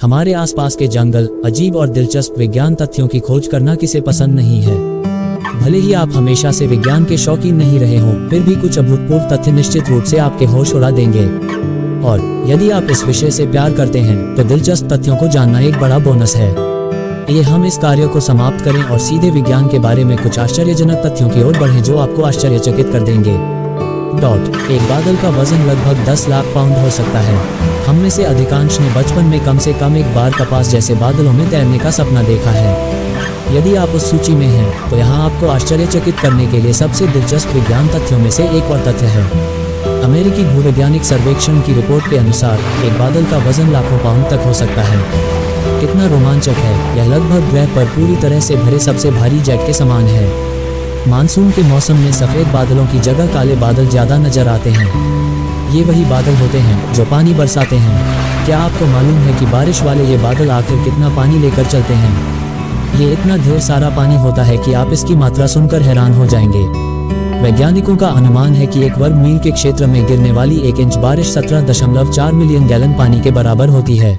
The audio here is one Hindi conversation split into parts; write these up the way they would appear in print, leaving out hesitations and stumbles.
हमारे आसपास के जंगल, अजीब और दिलचस्प विज्ञान तथ्यों की खोज करना किसे पसंद नहीं है। भले ही आप हमेशा से विज्ञान के शौकीन नहीं रहे हों, फिर भी कुछ अभूतपूर्व तथ्य निश्चित रूप से आपके होश उड़ा देंगे। और यदि आप इस विषय से प्यार करते हैं तो दिलचस्प तथ्यों को जानना एक बड़ा बोनस है। ये हम इस कार्य को समाप्त करें और सीधे विज्ञान के बारे में कुछ आश्चर्यजनक तथ्यों की ओर बढ़ें जो आपको आश्चर्यचकित कर देंगे। एक बादल का वजन लगभग 10 लाख पाउंड हो सकता है। हम में से अधिकांश ने बचपन में कम से कम एक बार कपास जैसे बादलों में तैरने का सपना देखा है। यदि आप उस सूची में हैं, तो यहाँ आपको आश्चर्यचकित करने के लिए सबसे दिलचस्प विज्ञान तथ्यों में से एक और तथ्य है। अमेरिकी भूवैज्ञानिक सर्वेक्षण की रिपोर्ट के अनुसार एक बादल का वजन लाखों पाउंड तक हो सकता है। कितना रोमांचक है! यह लगभग ग्रह पर पूरी तरह से भरे सबसे भारी जेट के समान है। मानसून के मौसम में सफेद बादलों की जगह काले बादल ज्यादा नजर आते हैं। ये वही बादल होते हैं जो पानी बरसाते हैं। क्या आपको मालूम है कि बारिश वाले ये बादल आखिर कितना पानी लेकर चलते हैं? ये इतना ढेर सारा पानी होता है कि आप इसकी मात्रा सुनकर हैरान हो जाएंगे। वैज्ञानिकों का अनुमान है कि 1 वर्ग मील के क्षेत्र में गिरने वाली 1 इंच बारिश 17.4 मिलियन गैलन पानी के बराबर होती है।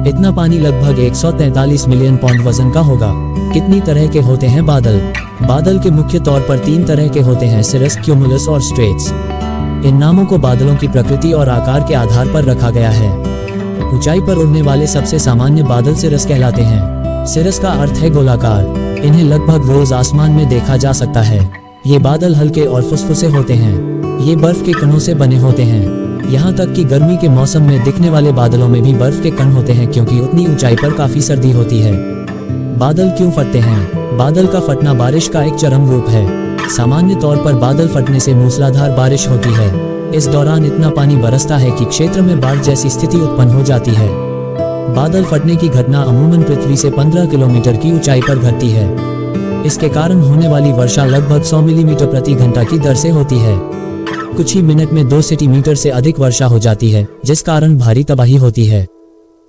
इतना पानी लगभग 143 मिलियन पाउंड वजन का होगा। कितनी तरह के होते हैं बादल? बादल के मुख्य तौर पर 3 तरह के होते हैं: सिरस, क्यूमुलस और स्ट्रेट्स। इन नामों को बादलों की प्रकृति और आकार के आधार पर रखा गया है। ऊंचाई पर उड़ने वाले सबसे सामान्य बादल सिरस कहलाते हैं। सिरस का अर्थ है गोलाकार। इन्हें लगभग रोज आसमान में देखा जा सकता है। ये बादल हल्के और फुसफुसे होते हैं। ये बर्फ के कणों से बने होते हैं। यहाँ तक कि गर्मी के मौसम में दिखने वाले बादलों में भी बर्फ के कण होते हैं, क्योंकि उतनी ऊंचाई पर काफी सर्दी होती है। बादल क्यों फटते हैं? बादल का फटना बारिश का एक चरम रूप है। सामान्य तौर पर बादल फटने से मूसलाधार बारिश होती है। इस दौरान इतना पानी बरसता है कि क्षेत्र में बाढ़ जैसी स्थिति उत्पन्न हो जाती है। बादल फटने की घटना अमूमन पृथ्वी से 15 किलोमीटर की ऊंचाई पर घटती है। इसके कारण होने वाली वर्षा लगभग 100 मिलीमीटर प्रति घंटा की दर से होती है। कुछ ही मिनट में 2 सेंटीमीटर से अधिक वर्षा हो जाती है, जिस कारण भारी तबाही होती है।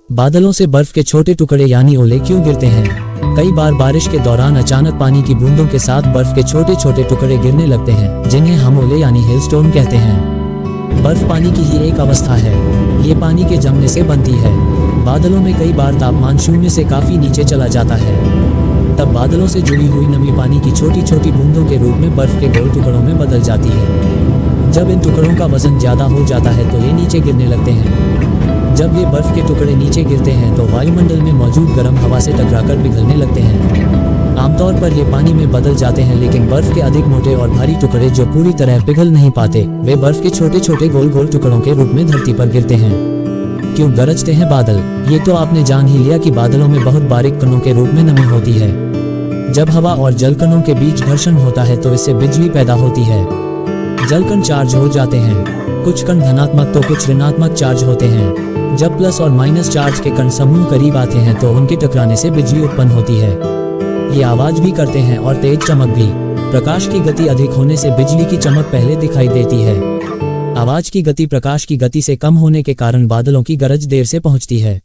बादलों से बर्फ के छोटे टुकड़े यानी ओले क्यों गिरते हैं? कई बार बारिश के दौरान अचानक पानी की बूंदों के साथ बर्फ के छोटे छोटे टुकड़े गिरने लगते हैं, जिन्हें हम ओले यानी हेलस्टोर्म कहते हैं। बर्फ पानी की ही एक अवस्था है। ये पानी के जमने से बनती है। बादलों में कई बार तापमान 0 से काफी नीचे चला जाता है। तब बादलों से जुड़ी हुई नमी पानी की छोटी छोटी बूंदों के रूप में बर्फ के गोल टुकड़ों में बदल जाती है। जब इन टुकड़ों का वजन ज्यादा हो जाता है तो ये नीचे गिरने लगते हैं। जब ये बर्फ के टुकड़े नीचे गिरते हैं तो वायुमंडल में मौजूद गर्म हवा से टकराकर पिघलने लगते हैं। आमतौर पर ये पानी में बदल जाते हैं, लेकिन बर्फ के अधिक मोटे और भारी टुकड़े जो पूरी तरह पिघल नहीं पाते, वे बर्फ के छोटे छोटे गोल गोल टुकड़ों के रूप में धरती पर गिरते हैं। क्यों गरजते हैं बादल? ये तो आपने जान ही लिया कि बादलों में बहुत बारीक कणों के रूप में नमी होती है। जब हवा और जलकणों के बीच घर्षण होता है तो इससे बिजली पैदा होती है। जलकण चार्ज हो जाते हैं। कुछ कण धनात्मक तो कुछ ऋणात्मक चार्ज होते हैं। जब प्लस और माइनस चार्ज के कण समूह करीब आते हैं तो उनके टकराने से बिजली उत्पन्न होती है। ये आवाज भी करते हैं और तेज चमक भी। प्रकाश की गति अधिक होने से बिजली की चमक पहले दिखाई देती है। आवाज की गति प्रकाश की गति से कम होने के कारण बादलों की गरज देर से पहुंचती है।